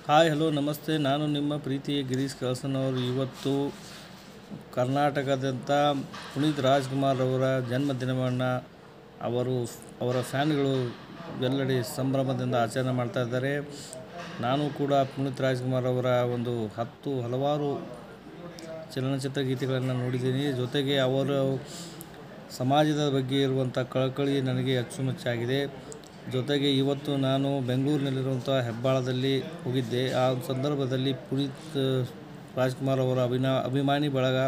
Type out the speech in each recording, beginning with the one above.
Hi hello ನಮಸ್ತೆ. ನಾನು ನಿಮ್ಮ ಪ್ರೀತಿಯ ಗಿರೀಶ್ ಕಳಸನವರು. ಇವತ್ತು ಕರ್ನಾಟಕದಂಥ ಪುನೀತ್ ರಾಜ್ಕುಮಾರ್ ಅವರ ಜನ್ಮದಿನವನ್ನು ಅವರ ಫ್ಯಾನ್ಗಳು ಎಲ್ಲೆಡೆ ಸಂಭ್ರಮದಿಂದ ಆಚರಣೆ ಮಾಡ್ತಾ ಇದ್ದಾರೆ. ನಾನು ಕೂಡ ಪುನೀತ್ ರಾಜ್ಕುಮಾರ್ ಅವರ ಒಂದು ಹಲವಾರು ಚಲನಚಿತ್ರ ಗೀತೆಗಳನ್ನು ನೋಡಿದ್ದೀನಿ. ಜೊತೆಗೆ ಅವರು ಸಮಾಜದ ಬಗ್ಗೆ ಇರುವಂಥ ಕಳಕಳಿ ನನಗೆ ಅಚ್ಚುಮೆಚ್ಚಾಗಿದೆ. ಜೊತೆಗೆ ಇವತ್ತು ನಾನು ಬೆಂಗಳೂರಿನಲ್ಲಿರುವಂಥ ಹೆಬ್ಬಾಳದಲ್ಲಿ ಹೋಗಿದ್ದೆ. ಆ ಸಂದರ್ಭದಲ್ಲಿ ಪುನೀತ್ ರಾಜ್ಕುಮಾರ್ ಅವರ ಅಭಿಮಾನಿ ಬಳಗ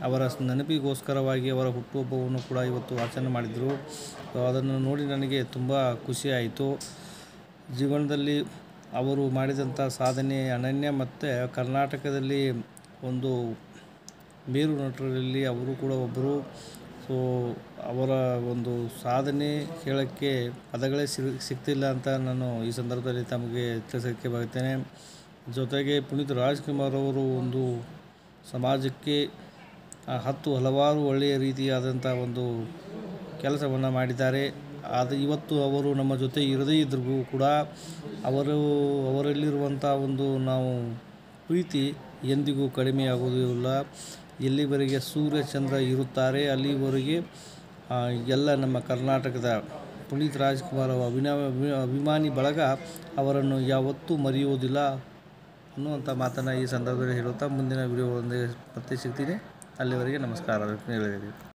ಅವರ ನೆನಪಿಗೋಸ್ಕರವಾಗಿ ಅವರ ಹುಟ್ಟುಹಬ್ಬವನ್ನು ಕೂಡ ಇವತ್ತು ಆಚರಣೆ ಮಾಡಿದರು. ಅದನ್ನು ನೋಡಿ ನನಗೆ ತುಂಬ ಖುಷಿಯಾಯಿತು. ಜೀವನದಲ್ಲಿ ಅವರು ಮಾಡಿದಂಥ ಸಾಧನೆ ಅನನ್ಯ ಮತ್ತು ಕರ್ನಾಟಕದಲ್ಲಿ ಒಂದು ಮೇರು ನಟರಲ್ಲಿ ಅವರು ಕೂಡ ಒಬ್ಬರು. ಅವರ ಒಂದು ಸಾಧನೆ ಹೇಳೋಕ್ಕೆ ಪದಗಳೇ ಸಿಗ್ತಿಲ್ಲ ಅಂತ ನಾನು ಈ ಸಂದರ್ಭದಲ್ಲಿ ತಮಗೆ ತಿಳಿಸೋಕ್ಕೆ ಬಯಸ್ತೇನೆ. ಜೊತೆಗೆ ಪುನೀತ್ ರಾಜ್ಕುಮಾರ್ ಅವರು ಒಂದು ಸಮಾಜಕ್ಕೆ ಹಲವಾರು ಒಳ್ಳೆಯ ರೀತಿಯಾದಂಥ ಒಂದು ಕೆಲಸವನ್ನು ಮಾಡಿದ್ದಾರೆ. ಇವತ್ತು ಅವರು ನಮ್ಮ ಜೊತೆ ಇರದೇ ಇದ್ದರೂ ಕೂಡ ಅವರಲ್ಲಿರುವಂಥ ಒಂದು ಪ್ರೀತಿ ಎಂದಿಗೂ ಕಡಿಮೆಯಾಗುವುದಿಲ್ಲ. ಎಲ್ಲಿವರೆಗೆ ಸೂರ್ಯ ಚಂದ್ರ ಇರುತ್ತಾರೆ ಅಲ್ಲಿವರೆಗೆ ಎಲ್ಲ ನಮ್ಮ ಕರ್ನಾಟಕದ ಪುನೀತ್ ರಾಜ್ಕುಮಾರ್ ಅಭಿಮಾನಿ ಬಳಗ ಅವರನ್ನು ಯಾವತ್ತೂ ಮರೆಯುವುದಿಲ್ಲ ಅನ್ನುವಂಥ ಮಾತನ್ನು ಈ ಸಂದರ್ಭದಲ್ಲಿ ಹೇಳುತ್ತಾ ಮುಂದಿನ ವಿಡಿಯೋಗಳೊಂದಿಗೆ ಮತ್ತೆ ಸಿಗ್ತೀನಿ. ಅಲ್ಲಿವರೆಗೆ ನಮಸ್ಕಾರ ಹೇಳಿದ್ದೀನಿ.